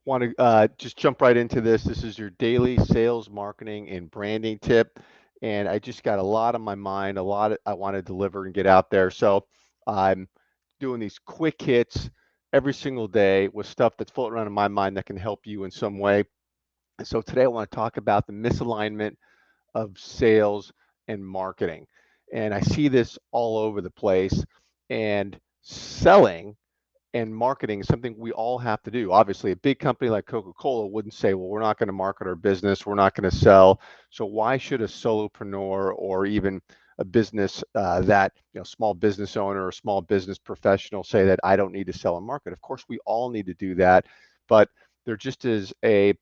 Want to just jump right into this. This is your daily sales, marketing, and branding tip. And I just got a lot on my mind, a lot I want to deliver and get out there. So I'm doing these quick hits every single day with stuff that's floating around in my mind that can help you in some way. And so today I want to talk about the misalignment of sales and marketing. And I see this all over the place. And selling and marketing is something we all have to do. Obviously, a big company like Coca-Cola wouldn't say, well, we're not going to market our business, we're not going to sell. So why should a solopreneur or even a business that, small business owner or small business professional say that I don't need to sell and market? Of course, we all need to do that, but there just is uh,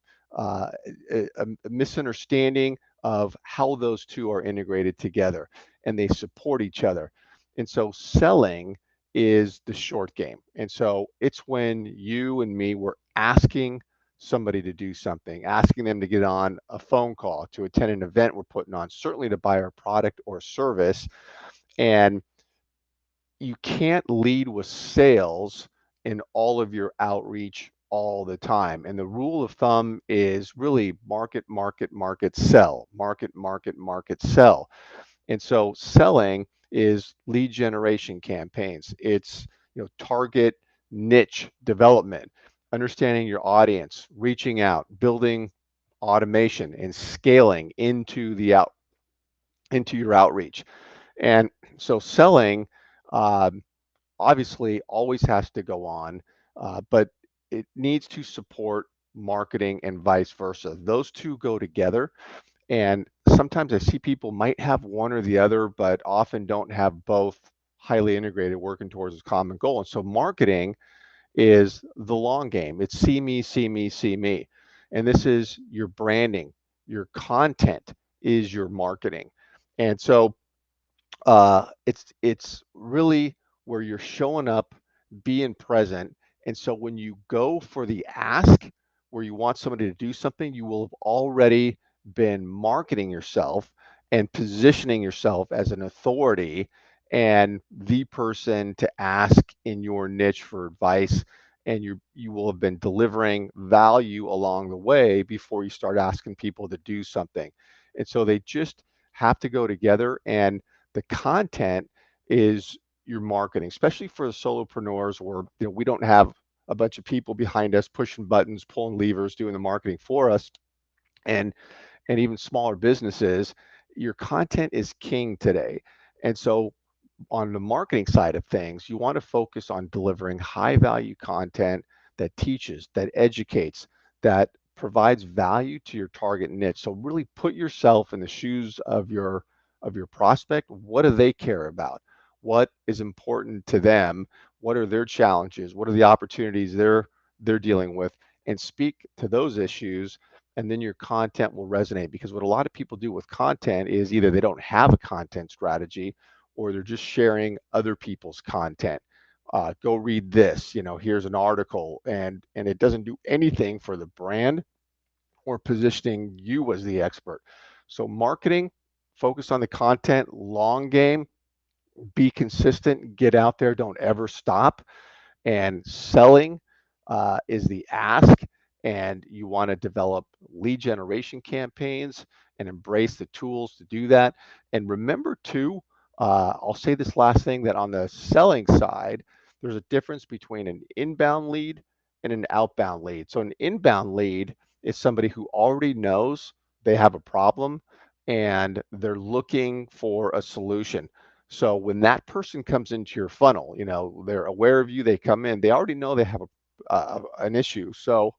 a misunderstanding of how those two are integrated together and they support each other. And so selling is the short game. And so it's when you and me were asking somebody to do something, asking them to get on a phone call, to attend an event we're putting on, certainly to buy our product or service. And you can't lead with sales in all of your outreach all the time. And the rule of thumb is really market, market, market, sell, market, market, market, sell. And so selling is lead generation campaigns. It's target niche development, understanding your audience, reaching out, building automation and scaling into your outreach. And so selling um, obviously always has to go on, but it needs to support marketing and vice versa. Those two go together. And sometimes I see people might have one or the other, but often don't have both highly integrated working towards a common goal. And so marketing is the long game. It's see me, see me, see me. And this is your branding, your content is your marketing. And so it's really where you're showing up, being present. And so when you go for the ask, where you want somebody to do something, you will have already been marketing yourself and positioning yourself as an authority and the person to ask in your niche for advice. And you will have been delivering value along the way before you start asking people to do something. And so they just have to go together. And the content is your marketing, especially for the solopreneurs where we don't have a bunch of people behind us pushing buttons, pulling levers, doing the marketing for us, and even smaller businesses. Your content is king today. And so on the marketing side of things, you want to focus on delivering high value content that teaches, that educates, that provides value to your target niche. So really put yourself in the shoes of your prospect. What do they care about? What is important to them? What are their challenges? What are the opportunities they're dealing with? And speak to those issues, and then your content will resonate. Because what a lot of people do with content is either they don't have a content strategy or they're just sharing other people's content. Go read this, here's an article, and it doesn't do anything for the brand or positioning you as the expert. So marketing, focus on the content, long game, be consistent, get out there, don't ever stop. And selling is the ask, and you want to develop lead generation campaigns and embrace the tools to do that. And remember too, I'll say this last thing, that on the selling side, there's a difference between an inbound lead and an outbound lead. So an inbound lead is somebody who already knows they have a problem and they're looking for a solution. So when that person comes into your funnel, they're aware of you, they come in, they already know they have an issue. So,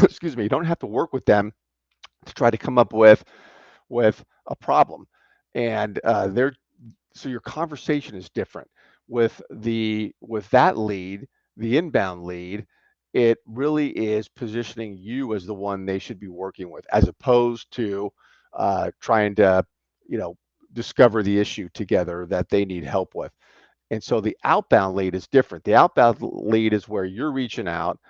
excuse me, you don't have to work with them to try to come up with a problem. And they're so your conversation is different with that lead, the inbound lead. It really is positioning you as the one they should be working with, as opposed to trying to, you know, discover the issue together that they need help with. And so the outbound lead is different. The outbound lead is where you're reaching out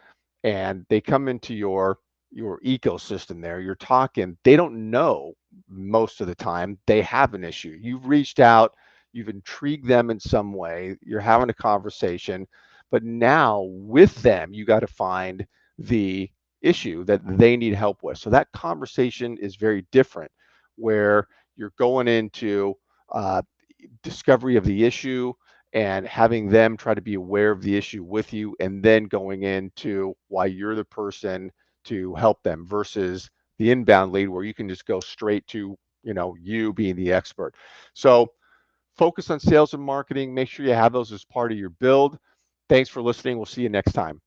and they come into your ecosystem there. You're talking, they don't know most of the time they have an issue. You've reached out, you've intrigued them in some way, you're having a conversation, but now with them, you got to find the issue that they need help with. So that conversation is very different, where you're going into uh, discovery of the issue and having them try to be aware of the issue with you, and then going into why you're the person to help them, versus the inbound lead where you can just go straight to, you being the expert. So focus on sales and marketing. Make sure you have those as part of your build. Thanks for listening. We'll see you next time.